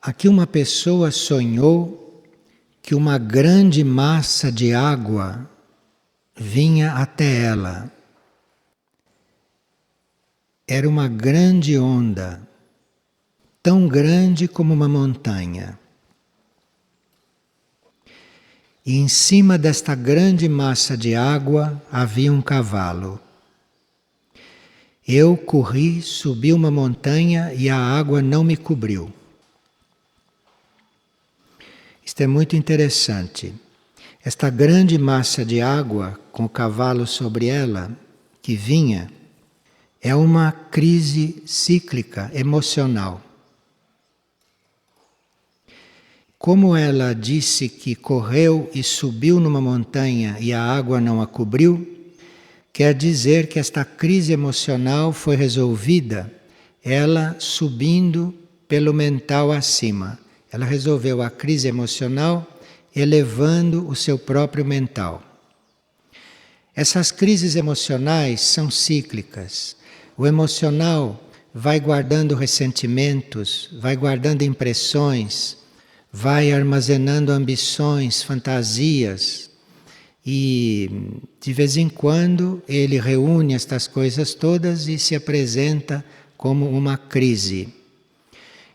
Aqui uma pessoa sonhou que uma grande massa de água vinha até ela. Era uma grande onda, tão grande como uma montanha. E em cima desta grande massa de água havia um cavalo. Eu corri, subi uma montanha e a água não me cobriu. Isto é muito interessante. Esta grande massa de água, com o cavalo sobre ela, que vinha, é uma crise cíclica emocional. Como ela disse que correu e subiu numa montanha e a água não a cobriu, quer dizer que esta crise emocional foi resolvida, ela subindo pelo mental acima. Ela resolveu a crise emocional elevando o seu próprio mental. Essas crises emocionais são cíclicas. O emocional vai guardando ressentimentos, vai guardando impressões, vai armazenando ambições, fantasias, e de vez em quando ele reúne estas coisas todas e se apresenta como uma crise.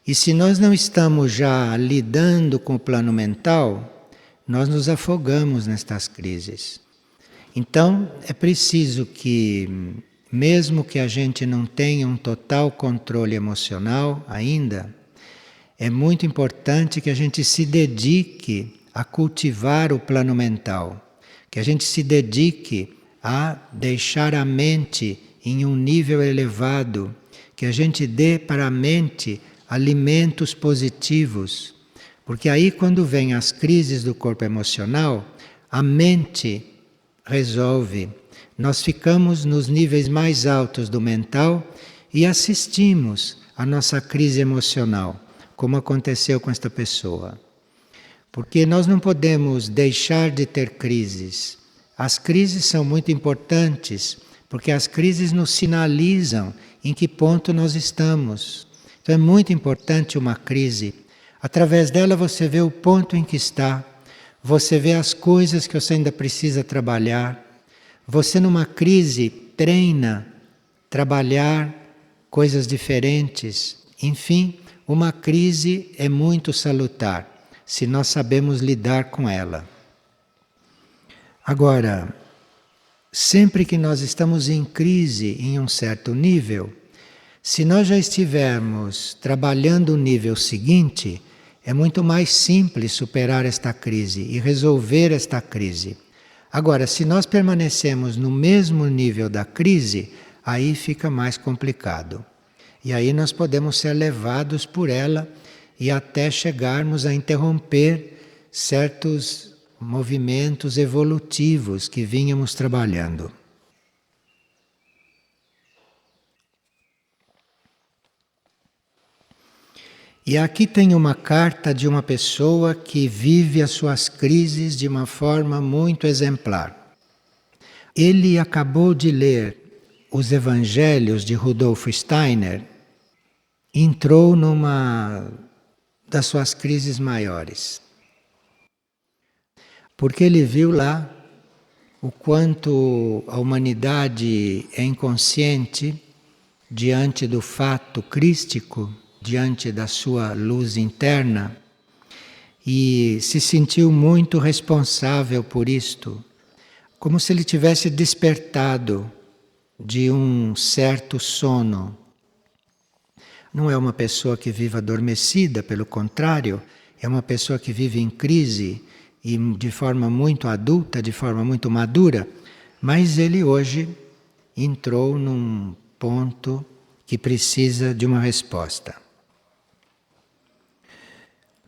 E se nós não estamos já lidando com o plano mental, nós nos afogamos nestas crises. Então, é preciso que, mesmo que a gente não tenha um total controle emocional ainda, é muito importante que a gente se dedique a cultivar o plano mental, que a gente se dedique a deixar a mente em um nível elevado, que a gente dê para a mente alimentos positivos, porque aí quando vem as crises do corpo emocional, a mente resolve. Nós ficamos nos níveis mais altos do mental e assistimos à nossa crise emocional, como aconteceu com esta pessoa. Porque nós não podemos deixar de ter crises. As crises são muito importantes, porque as crises nos sinalizam em que ponto nós estamos. Então é muito importante uma crise. Através dela você vê o ponto em que está, você vê as coisas que você ainda precisa trabalhar. Você numa crise treina trabalhar coisas diferentes. Enfim, uma crise é muito salutar, se nós sabemos lidar com ela. Agora, sempre que nós estamos em crise em um certo nível, se nós já estivermos trabalhando o nível seguinte, é muito mais simples superar esta crise e resolver esta crise. Agora, se nós permanecemos no mesmo nível da crise, aí fica mais complicado. E aí nós podemos ser levados por ela e até chegarmos a interromper certos movimentos evolutivos que vínhamos trabalhando. E aqui tem uma carta de uma pessoa que vive as suas crises de uma forma muito exemplar. Ele acabou de ler os Evangelhos de Rudolf Steiner, entrou numa das suas crises maiores. Porque ele viu lá o quanto a humanidade é inconsciente diante do fato crístico, diante da sua luz interna, e se sentiu muito responsável por isto, como se ele tivesse despertado de um certo sono. Não é uma pessoa que vive adormecida, pelo contrário, é uma pessoa que vive em crise e de forma muito adulta, de forma muito madura, mas ele hoje entrou num ponto que precisa de uma resposta.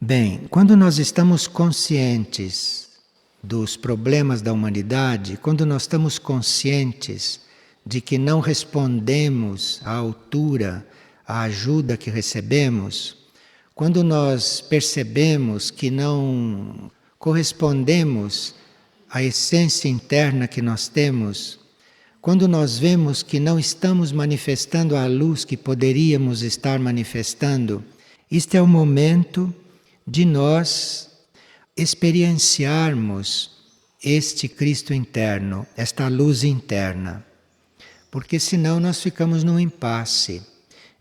Bem, quando nós estamos conscientes dos problemas da humanidade, quando nós estamos conscientes de que não respondemos à altura à ajuda que recebemos, quando nós percebemos que não correspondemos à essência interna que nós temos, quando nós vemos que não estamos manifestando a luz que poderíamos estar manifestando, Isto é o momento de nós experienciarmos este Cristo interno, esta luz interna. Porque senão nós ficamos num impasse.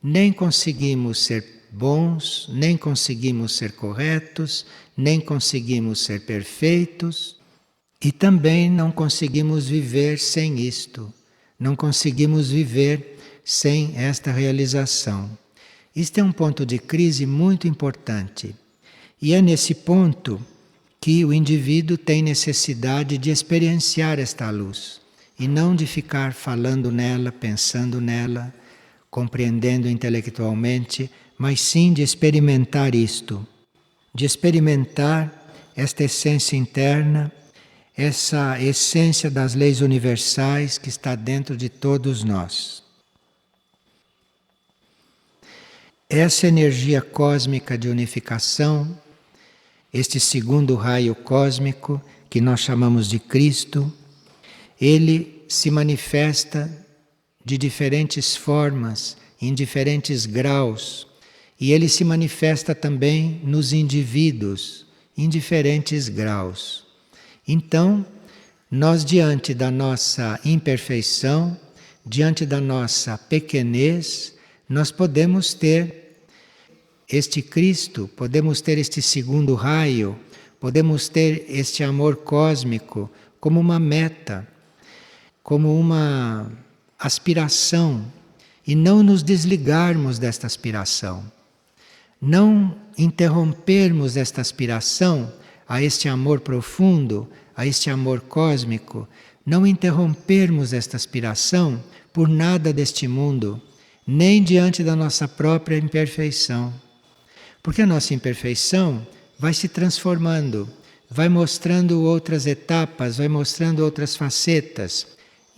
Nem conseguimos ser bons, nem conseguimos ser corretos, nem conseguimos ser perfeitos e também não conseguimos viver sem isto. Não conseguimos viver sem esta realização. Isto é um ponto de crise muito importante. E é nesse ponto que o indivíduo tem necessidade de experienciar esta luz e não de ficar falando nela, pensando nela, compreendendo intelectualmente, mas sim de experimentar isto, de experimentar esta essência interna, essa essência das leis universais que está dentro de todos nós. Essa energia cósmica de unificação, este segundo raio cósmico que nós chamamos de Cristo, ele se manifesta de diferentes formas, em diferentes graus, e ele se manifesta também nos indivíduos, em diferentes graus. Então, nós, diante da nossa imperfeição, diante da nossa pequenez, nós podemos ter este Cristo, podemos ter este segundo raio, podemos ter este amor cósmico como uma meta, como uma aspiração, e não nos desligarmos desta aspiração. Não interrompermos esta aspiração a este amor profundo, a este amor cósmico, não interrompermos esta aspiração por nada deste mundo, nem diante da nossa própria imperfeição. Porque a nossa imperfeição vai se transformando, vai mostrando outras etapas, vai mostrando outras facetas.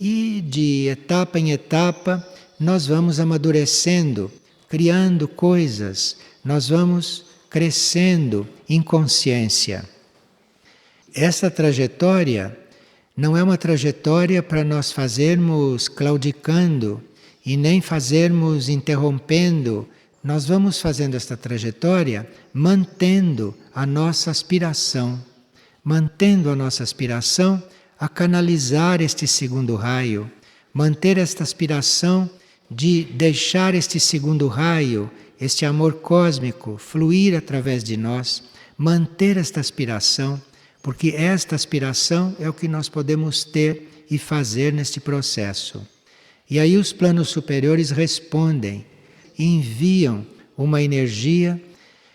E de etapa em etapa nós vamos amadurecendo, criando coisas, nós vamos crescendo em consciência. Essa trajetória não é uma trajetória para nós fazermos claudicando e nem fazermos interrompendo. Nós vamos fazendo esta trajetória mantendo a nossa aspiração, a canalizar este segundo raio, manter esta aspiração de deixar este segundo raio, este amor cósmico, fluir através de nós, manter esta aspiração, porque esta aspiração é o que nós podemos ter e fazer neste processo. E aí os planos superiores respondem, enviam uma energia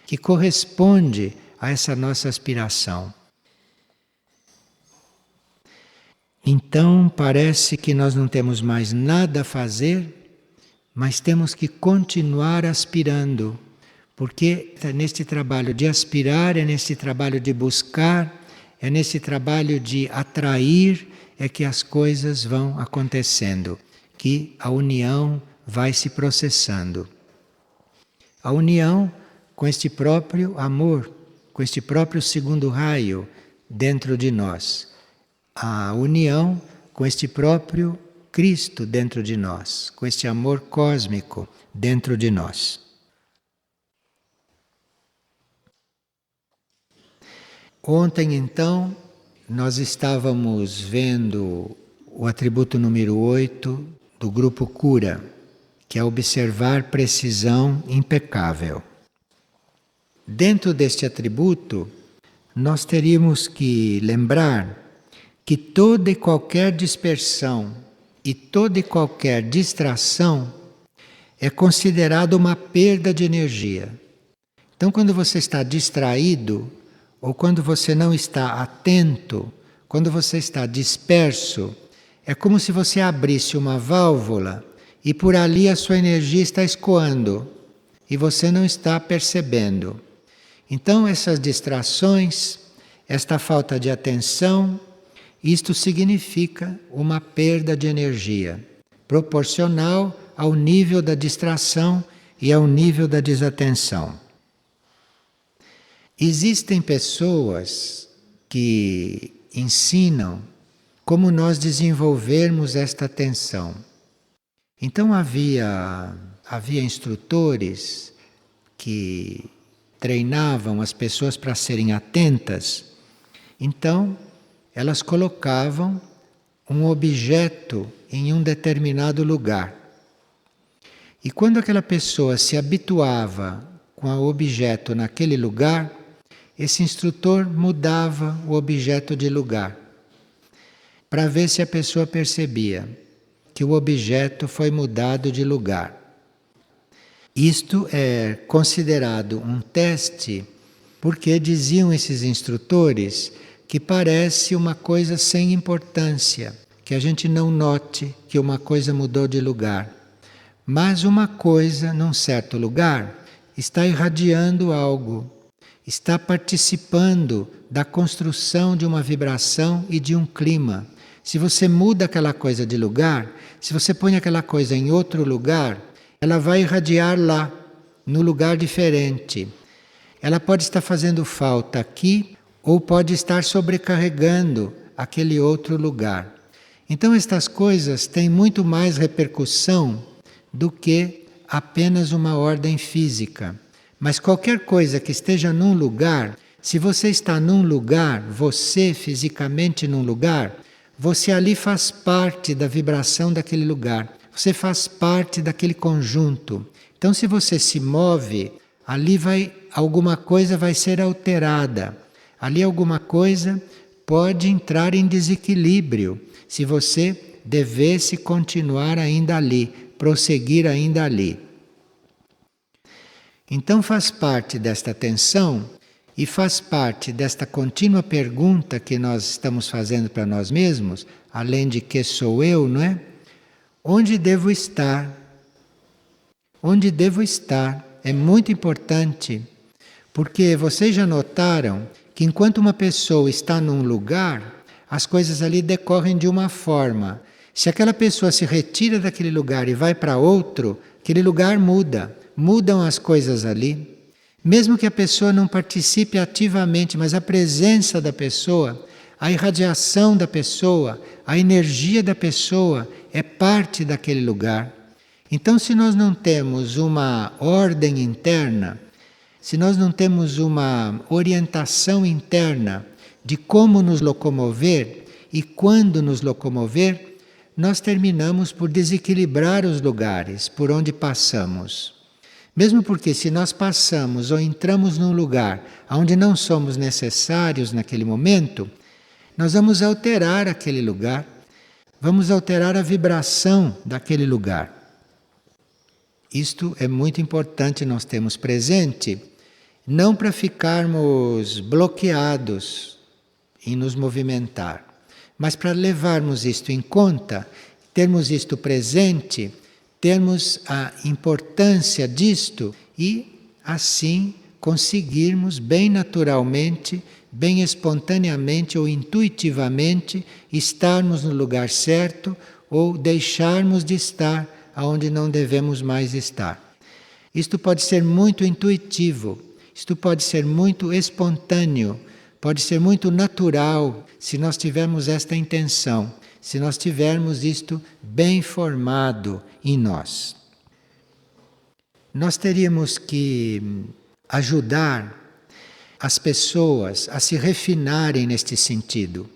que corresponde a essa nossa aspiração. Então parece que nós não temos mais nada a fazer, mas temos que continuar aspirando, porque neste trabalho de aspirar, é nesse trabalho de buscar, é nesse trabalho de atrair, é que as coisas vão acontecendo, que a união vai se processando. A união com este próprio amor, com este próprio segundo raio dentro de nós. A união com este próprio Cristo dentro de nós, com este amor cósmico dentro de nós. Ontem, então, nós estávamos vendo o atributo número 8 do grupo Cura, que é observar precisão impecável. Dentro deste atributo, nós teríamos que lembrar que toda e qualquer dispersão e toda e qualquer distração é considerada uma perda de energia. Então, quando você está distraído, ou quando você não está atento, quando você está disperso, é como se você abrisse uma válvula e por ali a sua energia está escoando e você não está percebendo. Então, essas distrações, esta falta de atenção, isto significa uma perda de energia, proporcional ao nível da distração e ao nível da desatenção. Existem pessoas que ensinam como nós desenvolvermos esta atenção. Então havia instrutores que treinavam as pessoas para serem atentas, então elas colocavam um objeto em um determinado lugar. E quando aquela pessoa se habituava com o objeto naquele lugar, esse instrutor mudava o objeto de lugar, para ver se a pessoa percebia que o objeto foi mudado de lugar. Isto é considerado um teste, porque diziam esses instrutores que parece uma coisa sem importância, que a gente não note que uma coisa mudou de lugar. Mas uma coisa, num certo lugar, está irradiando algo, está participando da construção de uma vibração e de um clima. Se você muda aquela coisa de lugar, se você põe aquela coisa em outro lugar, ela vai irradiar lá, no lugar diferente. Ela pode estar fazendo falta aqui ou pode estar sobrecarregando aquele outro lugar. Então estas coisas têm muito mais repercussão do que apenas uma ordem física. Mas qualquer coisa que esteja num lugar, se você está num lugar, você fisicamente num lugar, você ali faz parte da vibração daquele lugar. Você faz parte daquele conjunto. Então, se você se move, ali alguma coisa vai ser alterada. Ali alguma coisa pode entrar em desequilíbrio, se você devesse continuar ainda ali, prosseguir ainda ali. Então faz parte desta tensão e faz parte desta contínua pergunta que nós estamos fazendo para nós mesmos, além de que sou eu, não é? Onde devo estar? Onde devo estar? É muito importante, porque vocês já notaram que enquanto uma pessoa está num lugar, as coisas ali decorrem de uma forma. Se aquela pessoa se retira daquele lugar e vai para outro, aquele lugar muda. Mudam as coisas ali. Mesmo que a pessoa não participe ativamente, mas a presença da pessoa, a irradiação da pessoa, a energia da pessoa é parte daquele lugar. Então, se nós não temos uma ordem interna, se nós não temos uma orientação interna de como nos locomover e quando nos locomover, nós terminamos por desequilibrar os lugares por onde passamos. Mesmo porque se nós passamos ou entramos num lugar onde não somos necessários naquele momento, nós vamos alterar aquele lugar, vamos alterar a vibração daquele lugar. Isto é muito importante nós termos presente, não para ficarmos bloqueados em nos movimentar, mas para levarmos isto em conta, termos isto presente, termos a importância disto e, assim, conseguirmos bem naturalmente, bem espontaneamente ou intuitivamente estarmos no lugar certo ou deixarmos de estar onde não devemos mais estar. Isto pode ser muito intuitivo, isto pode ser muito espontâneo, pode ser muito natural se nós tivermos esta intenção, se nós tivermos isto bem formado em nós. Nós teríamos que ajudar as pessoas a se refinarem neste sentido.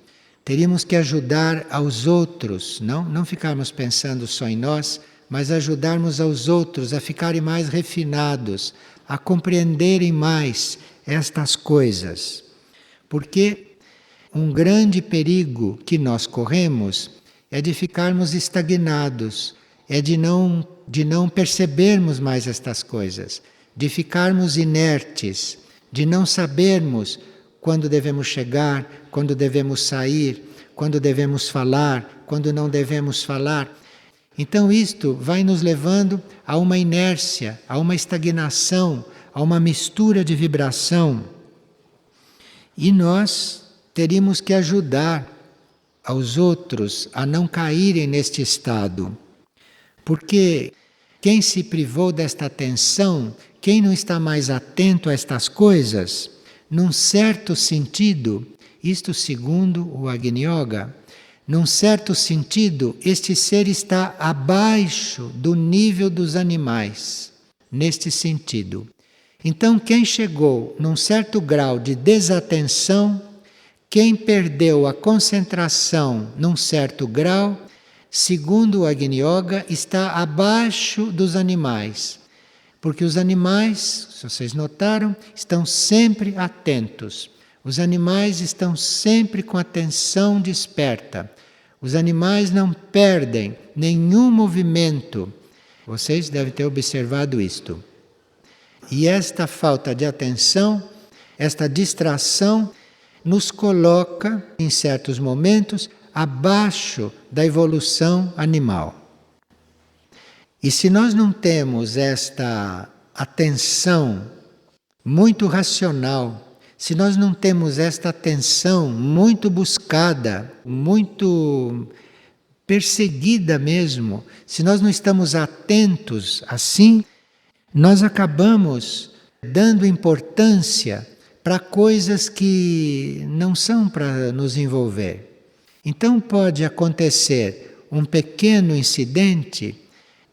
Teríamos que ajudar aos outros, não ficarmos pensando só em nós, mas ajudarmos aos outros a ficarem mais refinados, a compreenderem mais estas coisas. Porque um grande perigo que nós corremos é de ficarmos estagnados, é de não percebermos mais estas coisas, de ficarmos inertes, de não sabermos quando devemos chegar, quando devemos sair, quando devemos falar, quando não devemos falar. Então isto vai nos levando a uma inércia, a uma estagnação, a uma mistura de vibração. E nós teríamos que ajudar aos outros a não caírem neste estado. Porque quem se privou desta atenção, quem não está mais atento a estas coisas, num certo sentido, isto segundo o Agni Yoga, num certo sentido, este ser está abaixo do nível dos animais, neste sentido. Então, quem chegou num certo grau de desatenção, quem perdeu a concentração num certo grau, segundo o Agni Yoga, está abaixo dos animais. Porque os animais, se vocês notaram, estão sempre atentos. Os animais estão sempre com atenção desperta. Os animais não perdem nenhum movimento. Vocês devem ter observado isto. E esta falta de atenção, esta distração, nos coloca, em certos momentos, abaixo da evolução animal. E se nós não temos esta atenção muito racional, se nós não temos esta atenção muito buscada, muito perseguida mesmo, se nós não estamos atentos assim, nós acabamos dando importância para coisas que não são para nos envolver. Então pode acontecer um pequeno incidente,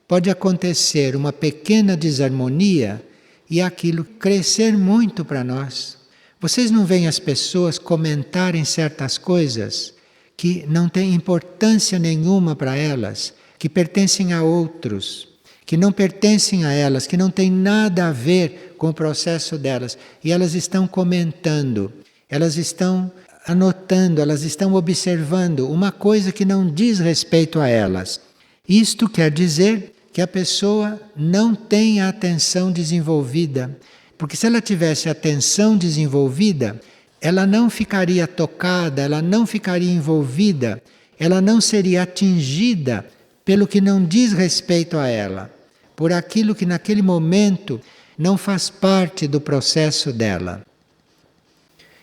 pode acontecer uma pequena desarmonia e aquilo crescer muito para nós. Vocês não veem as pessoas comentarem certas coisas que não têm importância nenhuma para elas, que pertencem a outros, que não pertencem a elas, que não têm nada a ver com o processo delas. E elas estão comentando, elas estão anotando, elas estão observando uma coisa que não diz respeito a elas. Isto quer dizer que a pessoa não tem a atenção desenvolvida. Porque se ela tivesse a atenção desenvolvida, ela não ficaria tocada, ela não ficaria envolvida, ela não seria atingida pelo que não diz respeito a ela, por aquilo que naquele momento não faz parte do processo dela.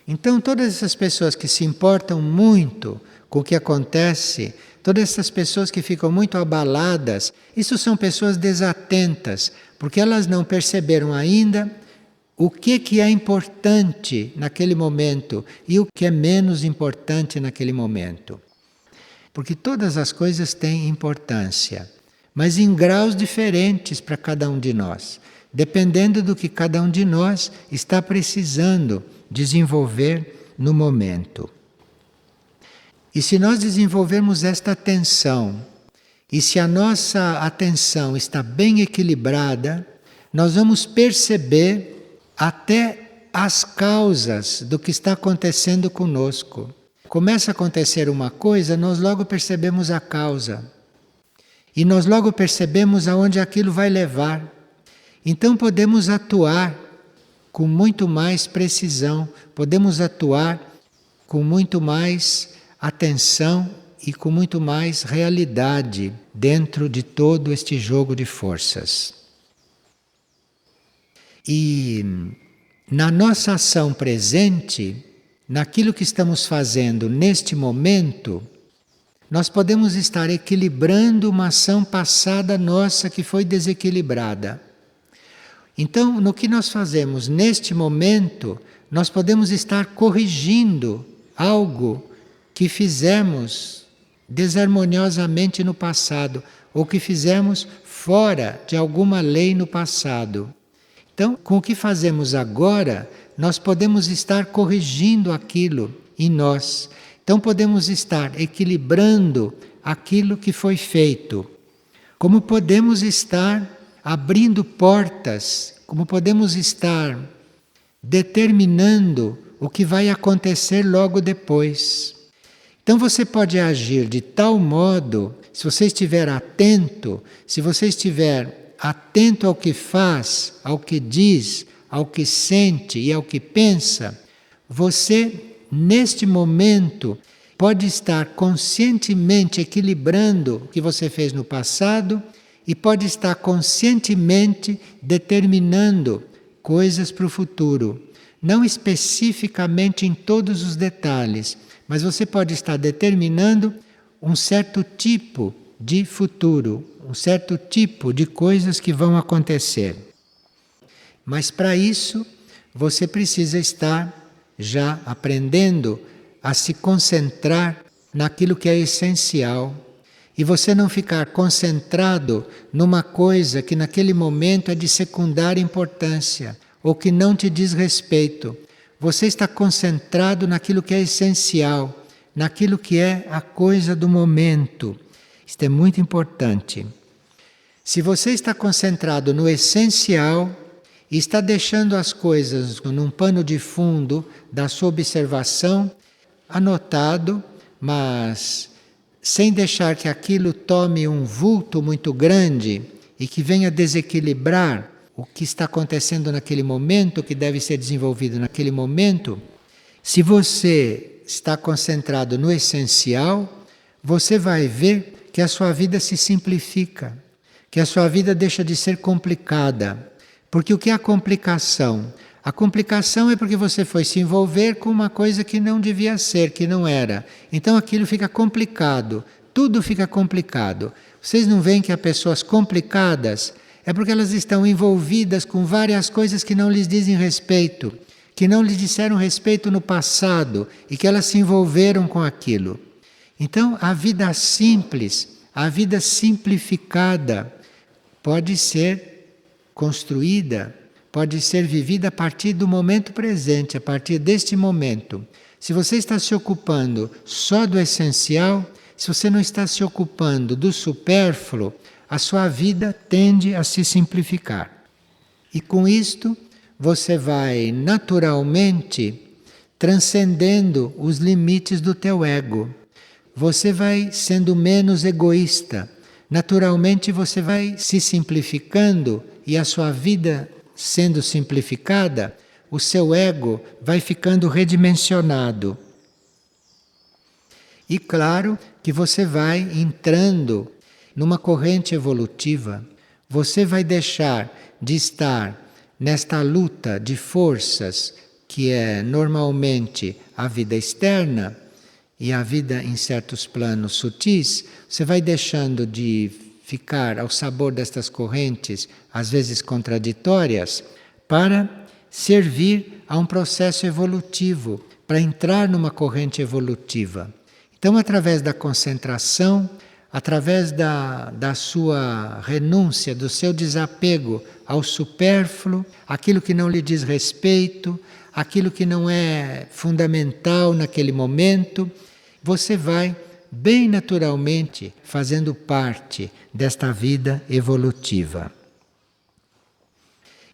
Então, todas essas pessoas que se importam muito com o que acontece, todas essas pessoas que ficam muito abaladas, isso são pessoas desatentas, porque elas não perceberam ainda o que é importante naquele momento e o que é menos importante naquele momento. Porque todas as coisas têm importância, mas em graus diferentes para cada um de nós, dependendo do que cada um de nós está precisando desenvolver no momento. E se nós desenvolvermos esta atenção, e se a nossa atenção está bem equilibrada, nós vamos perceber até as causas do que está acontecendo conosco. Começa a acontecer uma coisa, nós logo percebemos a causa. E nós logo percebemos aonde aquilo vai levar. Então podemos atuar com muito mais precisão, podemos atuar com muito mais atenção e com muito mais realidade dentro de todo este jogo de forças. E na nossa ação presente, naquilo que estamos fazendo neste momento, nós podemos estar equilibrando uma ação passada nossa que foi desequilibrada. Então, no que nós fazemos neste momento, nós podemos estar corrigindo algo que fizemos desarmoniosamente no passado, ou que fizemos fora de alguma lei no passado. Então, com o que fazemos agora, nós podemos estar corrigindo aquilo em nós. Então, podemos estar equilibrando aquilo que foi feito. Como podemos estar abrindo portas, como podemos estar determinando o que vai acontecer logo depois. Então você pode agir de tal modo, se você estiver atento, se você estiver atento ao que faz, ao que diz, ao que sente e ao que pensa, você, neste momento, pode estar conscientemente equilibrando o que você fez no passado e pode estar conscientemente determinando coisas para o futuro. Não especificamente em todos os detalhes, mas você pode estar determinando um certo tipo de futuro, um certo tipo de coisas que vão acontecer. Mas para isso, você precisa estar já aprendendo a se concentrar naquilo que é essencial. E você não ficar concentrado numa coisa que naquele momento é de secundária importância, ou que não te diz respeito. Você está concentrado naquilo que é essencial, naquilo que é a coisa do momento. Isto é muito importante. Se você está concentrado no essencial e está deixando as coisas num pano de fundo da sua observação, anotado, mas sem deixar que aquilo tome um vulto muito grande e que venha desequilibrar o que está acontecendo naquele momento, o que deve ser desenvolvido naquele momento, se você está concentrado no essencial, você vai ver que a sua vida se simplifica, que a sua vida deixa de ser complicada. Porque o que é a complicação? A complicação é porque você foi se envolver com uma coisa que não devia ser, que não era. Então aquilo fica complicado, tudo fica complicado. Vocês não veem que há pessoas complicadas? É porque elas estão envolvidas com várias coisas que não lhes dizem respeito, que não lhes disseram respeito no passado e que elas se envolveram com aquilo. Então, a vida simples, a vida simplificada, pode ser construída, pode ser vivida a partir do momento presente, a partir deste momento. Se você está se ocupando só do essencial, se você não está se ocupando do supérfluo, a sua vida tende a se simplificar. E com isto, você vai naturalmente transcendendo os limites do teu ego. Você vai sendo menos egoísta. Naturalmente você vai se simplificando e a sua vida sendo simplificada, o seu ego vai ficando redimensionado. E claro que você vai entrando numa corrente evolutiva. Você vai deixar de estar nesta luta de forças que é normalmente a vida externa e a vida em certos planos sutis. Você vai deixando de ficar ao sabor destas correntes, às vezes contraditórias, para servir a um processo evolutivo, para entrar numa corrente evolutiva. Então, através da concentração, através da sua renúncia, do seu desapego ao supérfluo, aquilo que não lhe diz respeito, aquilo que não é fundamental naquele momento, você vai bem naturalmente fazendo parte desta vida evolutiva.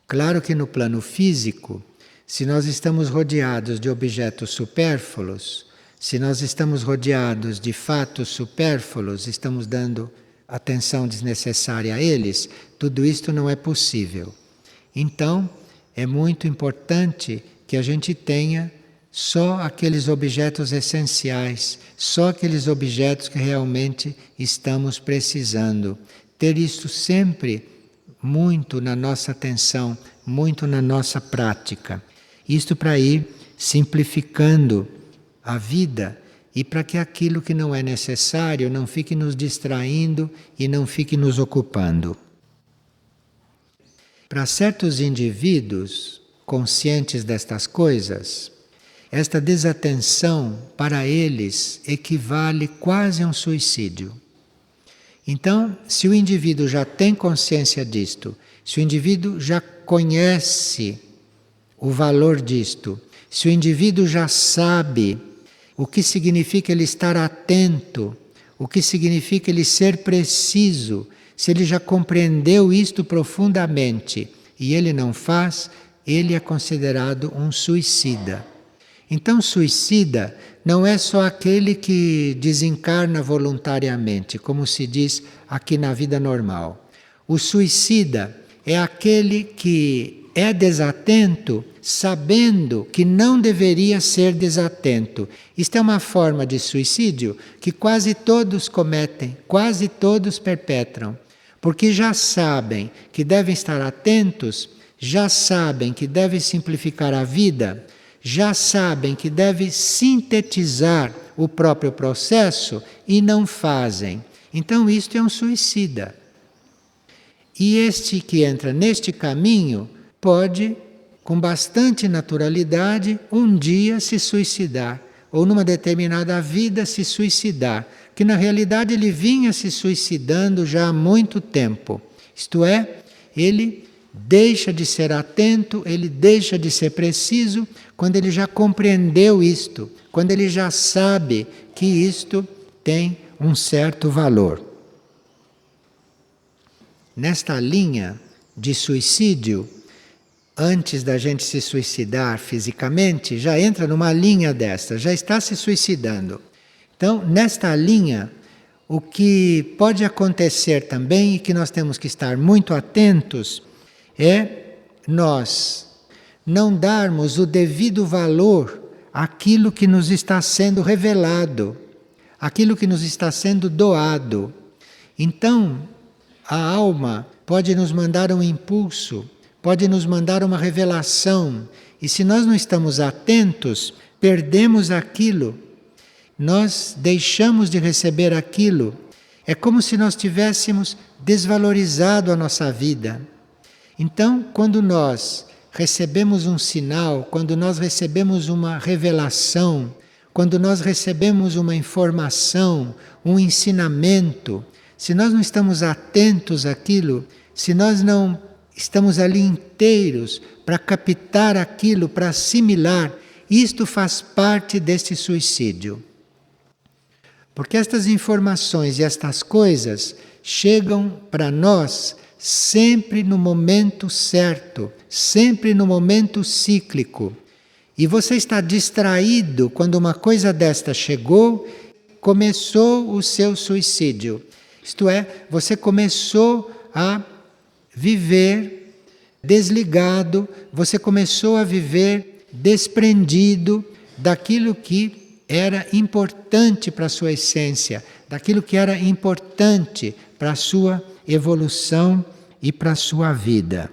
Claro que no plano físico, se nós estamos rodeados de objetos supérfluos, se nós estamos rodeados de fatos supérfluos, estamos dando atenção desnecessária a eles, tudo isto não é possível. Então, é muito importante que a gente tenha só aqueles objetos essenciais, só aqueles objetos que realmente estamos precisando. Ter isto sempre muito na nossa atenção, muito na nossa prática. Isto para ir simplificando a vida e para que aquilo que não é necessário não fique nos distraindo e não fique nos ocupando. Para certos indivíduos conscientes destas coisas, esta desatenção para eles equivale quase a um suicídio. Então, se o indivíduo já tem consciência disto, se o indivíduo já conhece o valor disto, se o indivíduo já sabe o que significa ele estar atento, o que significa ele ser preciso, se ele já compreendeu isto profundamente e ele não faz, ele é considerado um suicida. Então, suicida não é só aquele que desencarna voluntariamente, como se diz aqui na vida normal. O suicida é aquele que é desatento, sabendo que não deveria ser desatento. Isto é uma forma de suicídio que quase todos cometem, quase todos perpetram, porque já sabem que devem estar atentos, já sabem que devem simplificar a vida, já sabem que devem sintetizar o próprio processo e não fazem. Então isto é um suicida. E este que entra neste caminho pode, com bastante naturalidade, um dia se suicidar, ou numa determinada vida se suicidar, que na realidade ele vinha se suicidando já há muito tempo. Isto é, ele deixa de ser atento, ele deixa de ser preciso quando ele já compreendeu isto, quando ele já sabe que isto tem um certo valor. Nesta linha de suicídio, antes da gente se suicidar fisicamente, já entra numa linha desta, já está se suicidando. Então, nesta linha, o que pode acontecer também e que nós temos que estar muito atentos é nós não darmos o devido valor àquilo que nos está sendo revelado, àquilo que nos está sendo doado. Então, a alma pode nos mandar um impulso, pode nos mandar uma revelação, e se nós não estamos atentos, perdemos aquilo, nós deixamos de receber aquilo. É como se nós tivéssemos desvalorizado a nossa vida. Então, quando nós recebemos um sinal, quando nós recebemos uma revelação, quando nós recebemos uma informação, um ensinamento, se nós não estamos atentos àquilo, se nós não estamos ali inteiros para captar aquilo, para assimilar, isto faz parte deste suicídio. Porque estas informações e estas coisas chegam para nós sempre no momento certo, sempre no momento cíclico. E você está distraído quando uma coisa desta chegou, começou o seu suicídio. Isto é, você começou a viver desligado, você começou a viver desprendido daquilo que era importante para a sua essência, daquilo que era importante para a sua evolução e para a sua vida.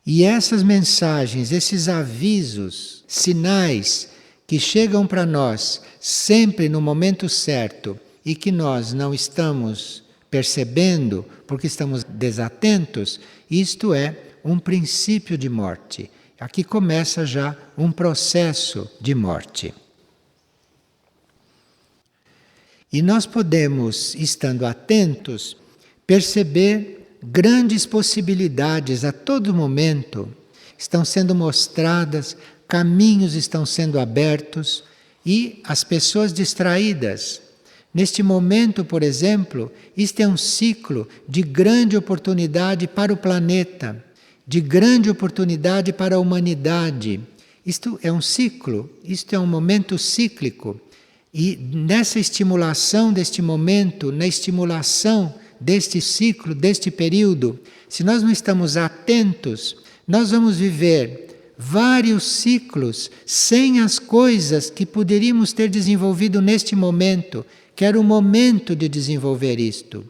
E essas mensagens, esses avisos, sinais que chegam para nós sempre no momento certo e que nós não estamos percebendo porque estamos desatentos, isto é um princípio de morte. Aqui começa já um processo de morte. E nós podemos, estando atentos, perceber grandes possibilidades a todo momento. Estão sendo mostradas, caminhos estão sendo abertos e as pessoas distraídas. Neste momento, por exemplo, isto é um ciclo de grande oportunidade para o planeta, de grande oportunidade para a humanidade. Isto é um ciclo, isto é um momento cíclico. E nessa estimulação deste momento, na estimulação deste ciclo, deste período, se nós não estamos atentos, nós vamos viver vários ciclos sem as coisas que poderíamos ter desenvolvido neste momento, que era o momento de desenvolver isto.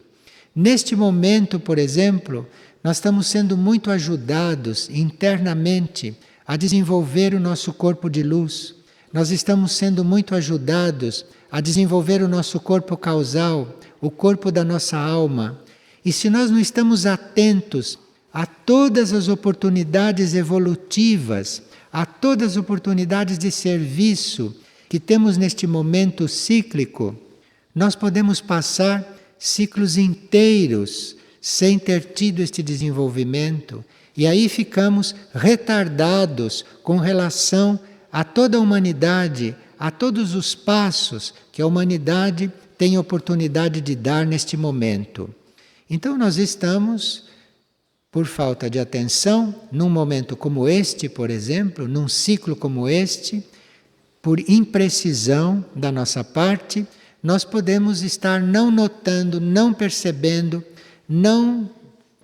Neste momento, por exemplo, nós estamos sendo muito ajudados internamente a desenvolver o nosso corpo de luz. Nós estamos sendo muito ajudados a desenvolver o nosso corpo causal, o corpo da nossa alma. E se nós não estamos atentos a todas as oportunidades evolutivas, a todas as oportunidades de serviço que temos neste momento cíclico, nós podemos passar ciclos inteiros sem ter tido este desenvolvimento. E aí ficamos retardados com relação a toda a humanidade, a todos os passos que a humanidade tem oportunidade de dar neste momento. Então nós estamos, por falta de atenção, num momento como este, por exemplo, num ciclo como este, por imprecisão da nossa parte, nós podemos estar não notando, não percebendo, não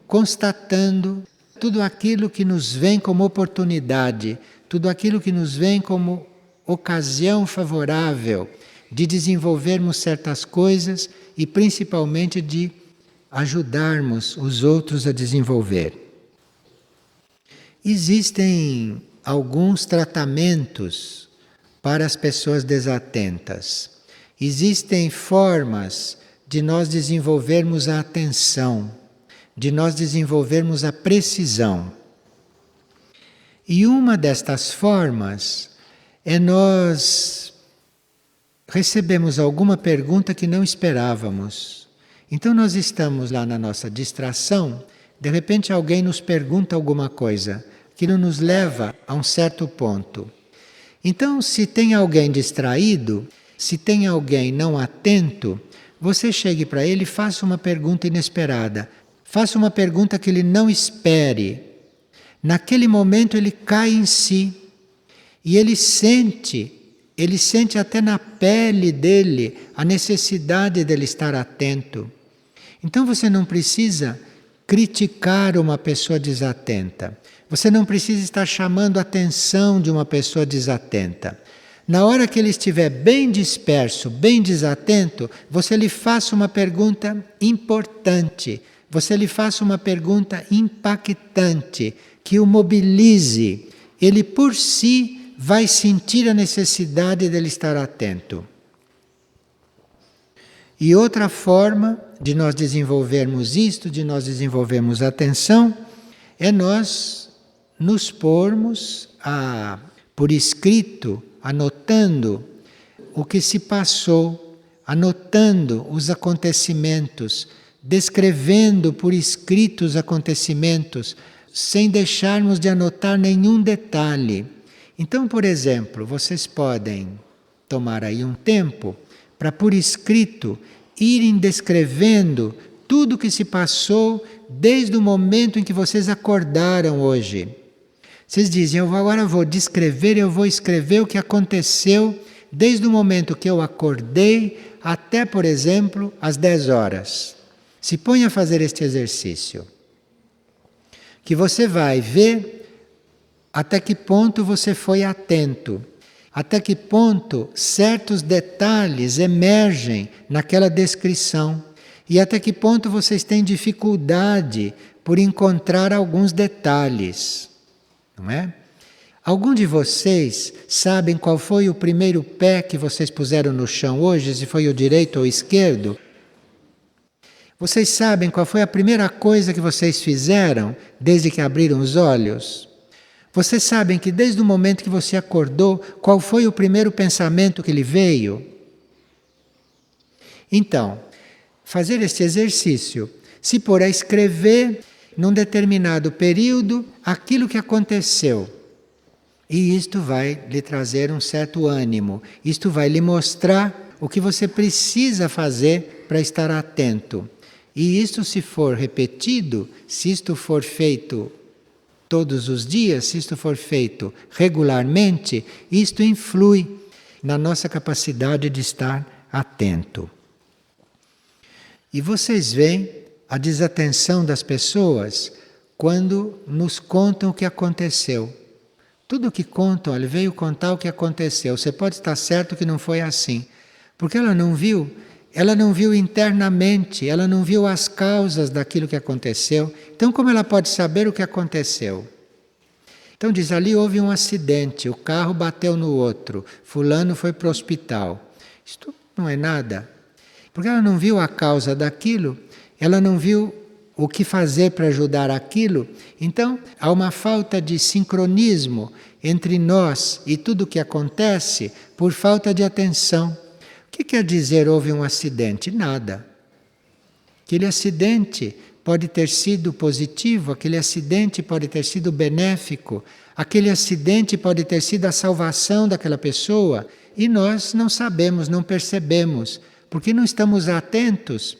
constatando tudo aquilo que nos vem como oportunidade, tudo aquilo que nos vem como ocasião favorável de desenvolvermos certas coisas e principalmente de ajudarmos os outros a desenvolver. Existem alguns tratamentos para as pessoas desatentas. Existem formas de nós desenvolvermos a atenção, de nós desenvolvermos a precisão. E uma destas formas é nós recebemos alguma pergunta que não esperávamos. Então nós estamos lá na nossa distração, De repente alguém nos pergunta alguma coisa, aquilo nos leva a um certo ponto. Então, se tem alguém distraído, se tem alguém não atento, você chegue para ele e faça uma pergunta inesperada. Faça uma pergunta que ele não espere. Naquele momento ele cai em si e ele sente até na pele dele a necessidade dele estar atento. Então você não precisa criticar uma pessoa desatenta. Você não precisa estar chamando a atenção de uma pessoa desatenta. Na hora que ele estiver bem disperso, bem desatento, você lhe faça uma pergunta importante. Você lhe faça uma pergunta impactante, que o mobilize. Ele por si vai sentir a necessidade dele estar atento. E outra forma de nós desenvolvermos isto, de nós desenvolvermos a atenção, é nós nos pormos por escrito, anotando o que se passou, anotando os acontecimentos, descrevendo por escrito os acontecimentos, sem deixarmos de anotar nenhum detalhe. Então, por exemplo, vocês podem tomar aí um tempo para, por escrito, irem descrevendo tudo o que se passou desde o momento em que vocês acordaram hoje. Vocês dizem, agora vou descrever, eu vou escrever o que aconteceu desde o momento que eu acordei até, por exemplo, às 10 horas. Se põe a fazer este exercício, que você vai ver até que ponto você foi atento, até que ponto certos detalhes emergem naquela descrição e até que ponto vocês têm dificuldade por encontrar alguns detalhes. Não é? Algum de vocês sabem qual foi o primeiro pé que vocês puseram no chão hoje, se foi o direito ou o esquerdo? Vocês sabem qual foi a primeira coisa que vocês fizeram desde que abriram os olhos? Vocês sabem que desde o momento que você acordou, qual foi o primeiro pensamento que lhe veio? Então, fazer este exercício, se pôr a escrever num determinado período aquilo que aconteceu. E isto vai lhe trazer um certo ânimo, isto vai lhe mostrar o que você precisa fazer para estar atento. E isto, se for repetido, se isto for feito todos os dias, se isto for feito regularmente, isto influi na nossa capacidade de estar atento. E vocês veem a desatenção das pessoas quando nos contam o que aconteceu. Tudo o que contam, ele veio contar o que aconteceu. Você pode estar certo que não foi assim, porque ela não viu internamente, ela não viu as causas daquilo que aconteceu. Então, como ela pode saber o que aconteceu? Então diz, ali houve um acidente, o carro bateu no outro, fulano foi para o hospital. Isto não é nada, porque ela não viu a causa daquilo, ela não viu o que fazer para ajudar aquilo. Então, há uma falta de sincronismo entre nós e tudo o que acontece por falta de atenção. O que quer dizer houve um acidente? Nada. Aquele acidente pode ter sido positivo, aquele acidente pode ter sido benéfico, aquele acidente pode ter sido a salvação daquela pessoa e nós não sabemos, não percebemos, porque não estamos atentos,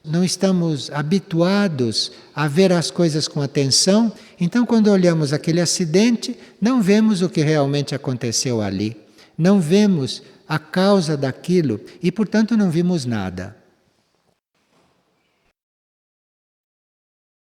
não estamos habituados a ver as coisas com atenção. Então, quando olhamos aquele acidente, não vemos o que realmente aconteceu ali, não vemos a causa daquilo e, portanto, não vimos nada.